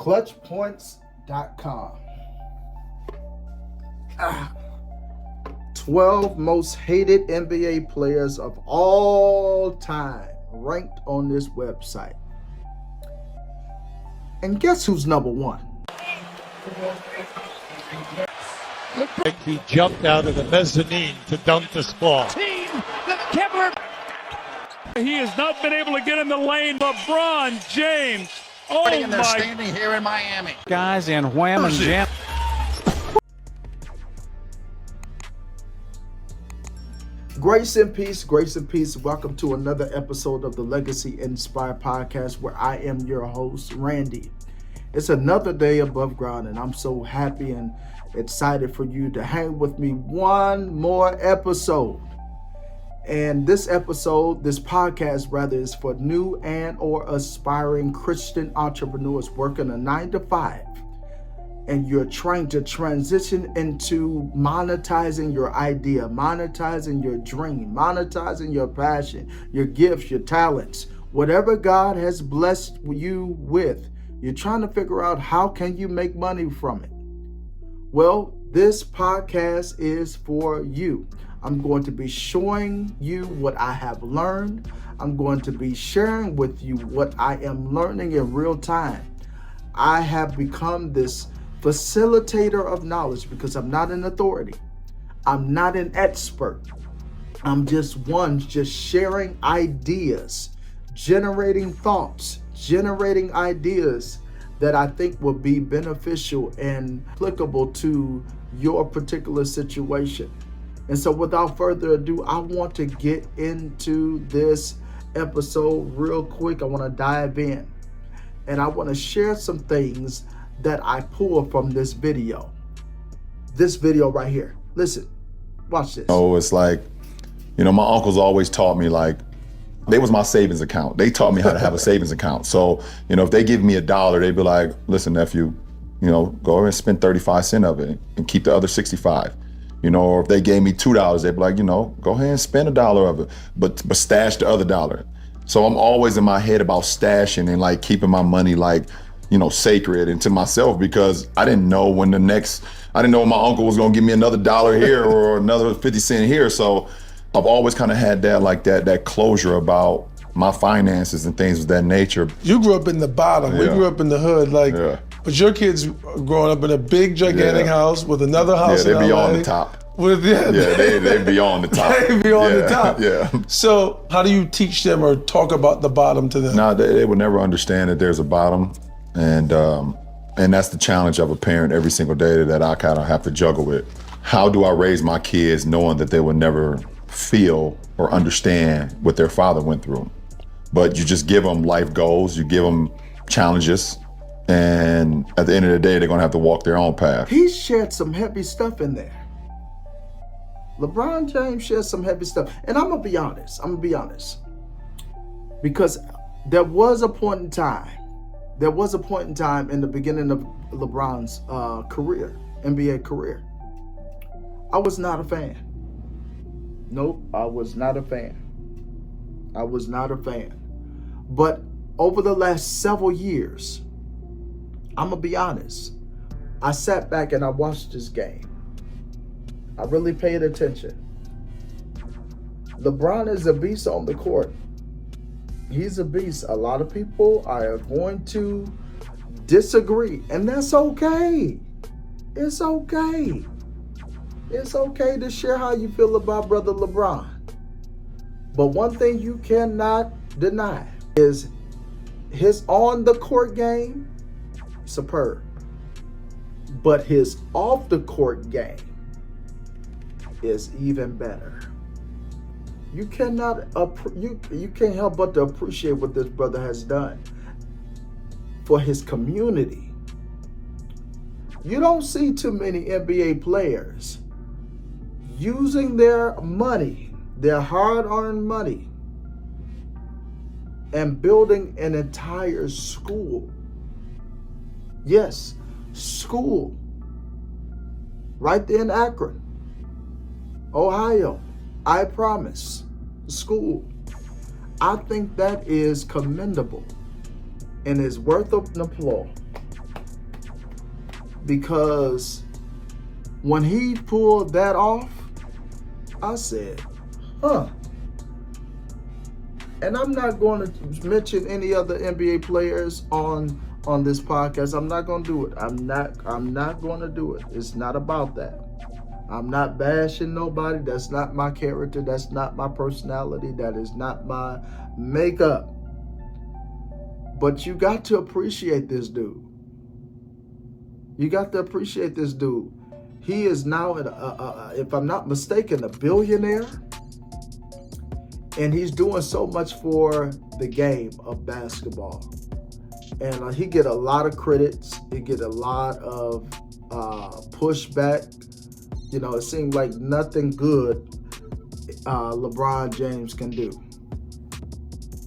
clutchpoints.com. 12 most hated NBA players of all time ranked on this website. And guess who's number one? He jumped out of the mezzanine to dunk this ball. He has not been able to get in the lane. LeBron James. Oh And they're my. standing here in Miami. Guys and wham and jam. Grace and peace, grace and peace. Welcome to another episode of the Legacy Inspired Podcast, where I am your host, Randy. It's another day above ground, and I'm so happy and excited for you to hang with me one more episode. And this podcast rather, is for new and or aspiring Christian entrepreneurs working a 9-to-5. And you're trying to transition into monetizing your idea, monetizing your dream, monetizing your passion, your gifts, your talents, whatever God has blessed you with. You're trying to figure out how can you make money from it. Well, this podcast is for you. I'm going to be showing you what I have learned. I'm going to be sharing with you what I am learning in real time. I have become this facilitator of knowledge because I'm not an authority. I'm not an expert. I'm just sharing ideas, generating thoughts, generating ideas that I think will be beneficial and applicable to your particular situation. And so without further ado, I want to get into this episode real quick. I want to dive in and I want to share some things that I pulled from this video. This video right here. Listen, watch this. Oh, it's like, my uncles always taught me, like, they was my savings account. They taught me how to have a savings account. So, if they give me $1, they'd be like, listen, nephew, go over and spend 35 cents of it and keep the other 65. Or if they gave me $2, they'd be like, go ahead and spend $1 of it, but stash the other $1. So I'm always in my head about stashing and like keeping my money like, sacred and to myself, because I didn't know when my uncle was gonna give me another $1 here or another 50 cents here. So I've always kind of had that closure about my finances and things of that nature. You grew up in the bottom. Yeah. We grew up in the hood, but your kids growing up in a big, gigantic house with another house. Yeah, they be on the top. They be on the top. They be on the top. Yeah. So how do you teach them or talk about the bottom to them? No, they would never understand that there's a bottom. And that's the challenge of a parent every single day that I kind of have to juggle with. How do I raise my kids knowing that they will never feel or understand what their father went through? But you just give them life goals, you give them challenges, and at the end of the day, they're gonna have to walk their own path. He shared some heavy stuff in there. LeBron James shared some heavy stuff. And I'm gonna be honest. Because there was a point in time in the beginning of LeBron's career, NBA career. I was not a fan. Nope, I was not a fan. But over the last several years, I'm going to be honest, I sat back and I watched this game. I really paid attention. LeBron is a beast on the court. He's a beast. A lot of people are going to disagree, and that's okay. It's okay. It's okay to share how you feel about brother LeBron. But one thing you cannot deny is his on the court game, superb. But his off the court game is even better. You can't help but to appreciate what this brother has done for his community. You don't see too many NBA players using their money, their hard-earned money, and building an entire school. Yes, school. Right there in Akron, Ohio. I promise. School. I think that is commendable and is worth an applause. because when he pulled that off, I said, huh. And I'm not going to mention any other NBA players on this podcast. I'm not going to do it. I'm not going to do it. It's not about that. I'm not bashing nobody. That's not my character. That's not my personality. That is not my makeup. But you got to appreciate this dude. You got to appreciate this dude. He is now, if I'm not mistaken, a billionaire. And he's doing so much for the game of basketball. And he get a lot of critics. He get a lot of pushback. You know, it seems like nothing good LeBron James can do.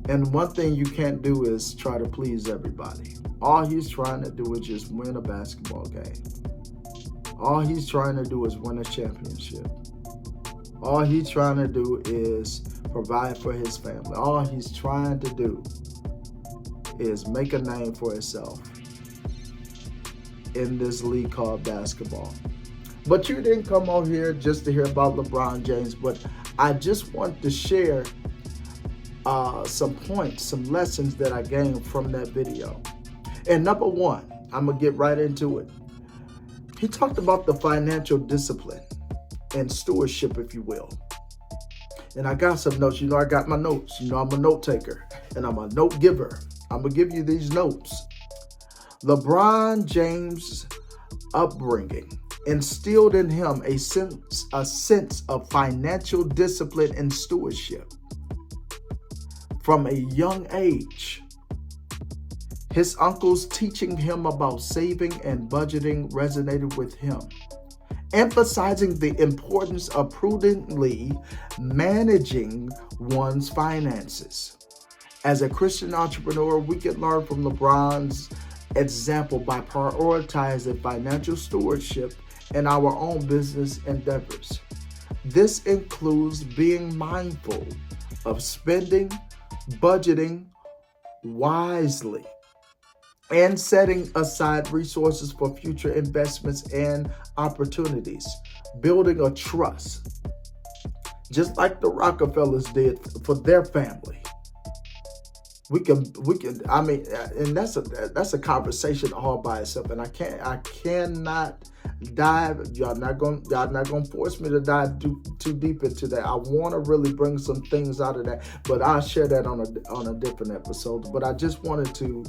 And one thing you can't do is try to please everybody. All he's trying to do is just win a basketball game. All he's trying to do is win a championship. All he's trying to do is provide for his family. All he's trying to do is make a name for himself in this league called basketball. But you didn't come on here just to hear about LeBron James, but I just want to share some points, some lessons that I gained from that video. And number one, I'm going to get right into it. He talked about the financial discipline and stewardship, if you will. And I got some notes. You know, I got my notes. You know, I'm a note taker and I'm a note giver. I'm going to give you these notes. LeBron James' upbringing instilled in him a sense of financial discipline and stewardship from a young age. His uncles teaching him about saving and budgeting resonated with him, emphasizing the importance of prudently managing one's finances. As a Christian entrepreneur, we can learn from LeBron's example by prioritizing financial stewardship in our own business endeavors. This includes being mindful of spending, budgeting wisely, and setting aside resources for future investments and opportunities, building a trust, just like the Rockefellers did for their family. We can. I mean, and that's a conversation all by itself. And I cannot dive. Y'all not gonna force me to dive too deep into that. I want to really bring some things out of that, but I'll share that on a different episode. But I just wanted to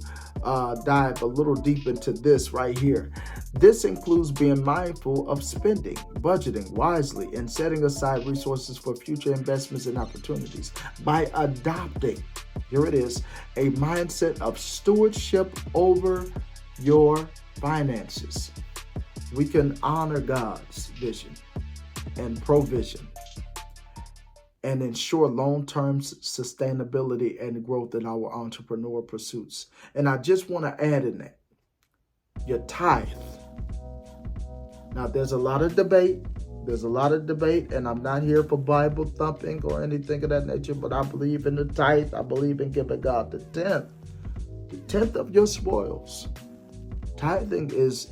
dive a little deep into this right here. This includes being mindful of spending, budgeting wisely, and setting aside resources for future investments and opportunities by adopting, here it is, a mindset of stewardship over your finances. We can honor God's vision and provision and ensure long-term sustainability and growth in our entrepreneurial pursuits. And I just want to add in that, your tithe. Now, there's a lot of debate, and I'm not here for Bible thumping or anything of that nature, but I believe in the tithe. I believe in giving God the tenth of your spoils. Tithing is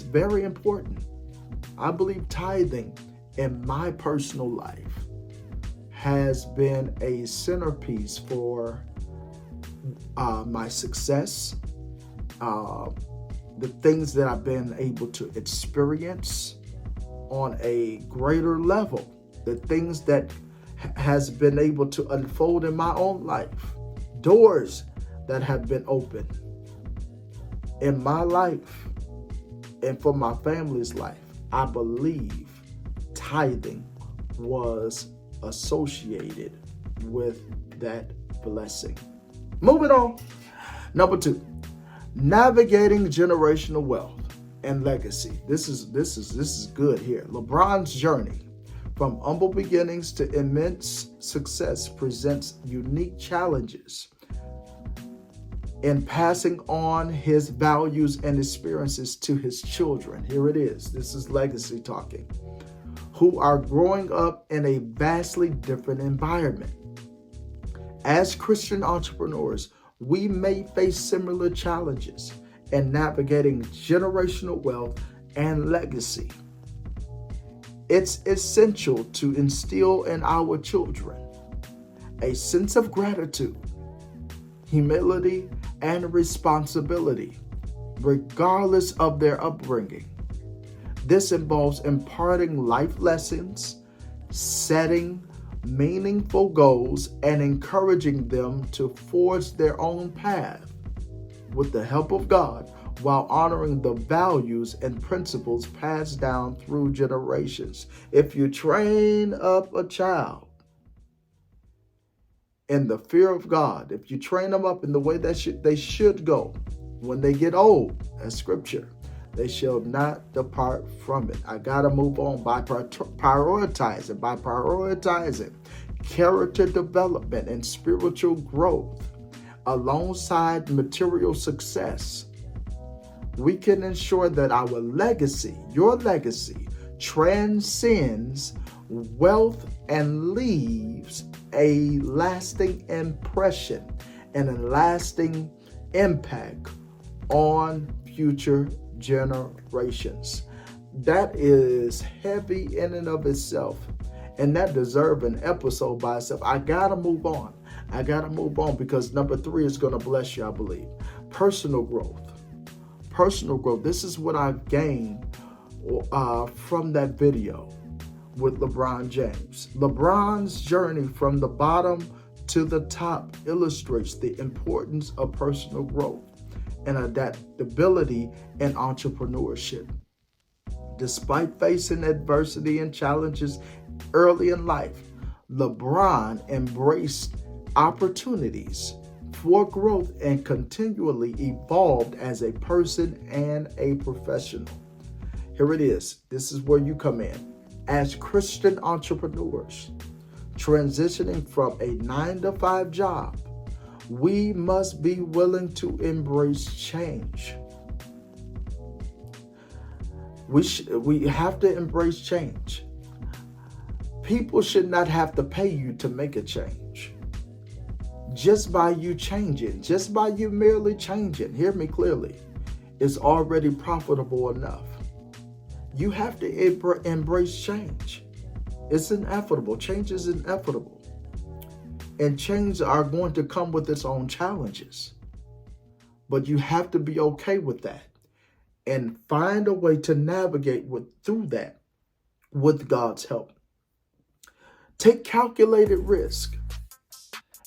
very important. I believe tithing in my personal life has been a centerpiece for my success, the things that I've been able to experience on a greater level, the things that has been able to unfold in my own life, doors that have been opened in my life and for my family's life. I believe tithing was associated with that blessing. Moving on. Number 2, navigating generational wealth and legacy. This is good here. LeBron's journey from humble beginnings to immense success presents unique challenges in passing on his values and experiences to his children. Here it is. This is legacy talking, who are growing up in a vastly different environment. As Christian entrepreneurs, we may face similar challenges and navigating generational wealth and legacy. It's essential to instill in our children a sense of gratitude, humility, and responsibility, regardless of their upbringing. This involves imparting life lessons, setting meaningful goals, and encouraging them to forge their own path with the help of God, while honoring the values and principles passed down through generations. If you train up a child in the fear of God, if you train them up in the way that they should go, when they get old, as scripture, they shall not depart from it. I got to move on by prioritizing character development and spiritual growth alongside material success. We can ensure that our legacy, your legacy, transcends wealth and leaves a lasting impression and a lasting impact on future generations. That is heavy in and of itself, and that deserves an episode by itself. I gotta move on because number 3 is gonna bless you, I believe. Personal growth. This is what I've gained from that video with LeBron James. LeBron's journey from the bottom to the top illustrates the importance of personal growth and adaptability in entrepreneurship. Despite facing adversity and challenges early in life, LeBron embraced opportunities for growth and continually evolved as a person and a professional. Here it is. This is where you come in. As Christian entrepreneurs, transitioning from a 9-to-5 job, we must be willing to embrace change. We have to embrace change. People should not have to pay you to make a change. Just by you changing, just by you merely changing, hear me clearly, is already profitable enough. You have to embrace change. It's inevitable. Change is inevitable. And change are going to come with its own challenges. But you have to be okay with that and find a way to navigate through that with God's help. Take calculated risk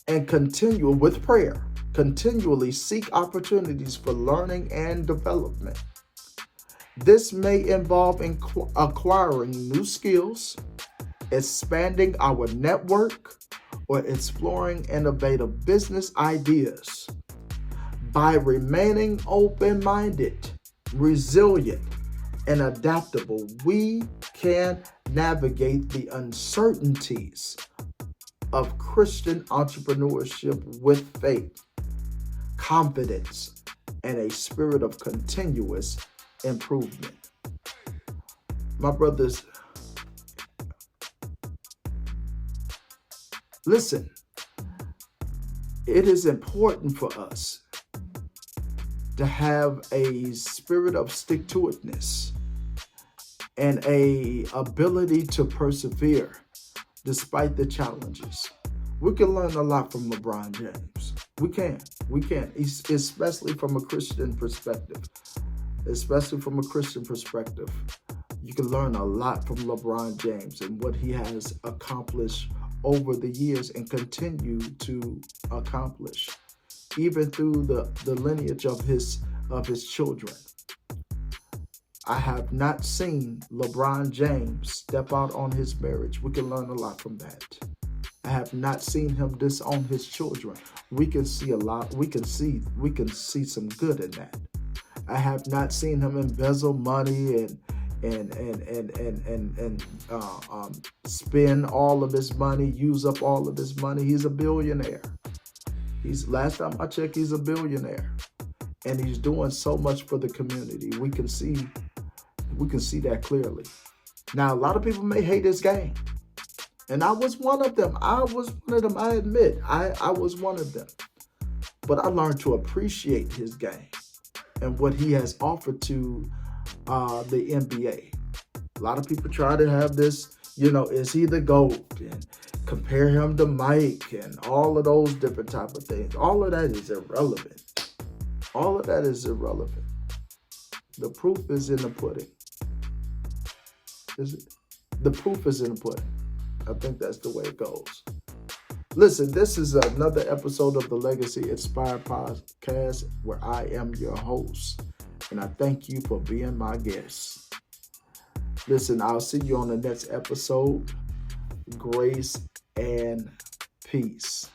and continue with prayer. Continually seek opportunities for learning and development. This may involve acquiring new skills, expanding our network, or exploring innovative business ideas. By remaining open-minded, resilient, and adaptable, we can navigate the uncertainties of Christian entrepreneurship with faith, confidence, and a spirit of continuous improvement. My brothers, listen, it is important for us to have a spirit of stick-to-itness and a ability to persevere despite the challenges. We can learn a lot from LeBron James. We can, especially from a Christian perspective. You can learn a lot from LeBron James and what he has accomplished over the years and continue to accomplish, even through the lineage of his children. I have not seen LeBron James step out on his marriage. We can learn a lot from that. I have not seen him disown his children. We can see a lot. We can see some good in that. I have not seen him embezzle money and spend all of his money, use up all of his money. He's a billionaire. Last time I checked, he's a billionaire, and he's doing so much for the community. We can see that clearly. Now, a lot of people may hate his game, and I was one of them. I admit, I was one of them. But I learned to appreciate his game, and what he has offered to the NBA. A lot of people try to have this, is he the GOAT? And compare him to Mike and all of those different type of things. All of that is irrelevant. All of that is irrelevant. The proof is in the pudding. Is it? The proof is in the pudding. I think that's the way it goes. Listen, this is another episode of the Legacy Inspired Podcast where I am your host. And I thank you for being my guest. Listen, I'll see you on the next episode. Grace and peace.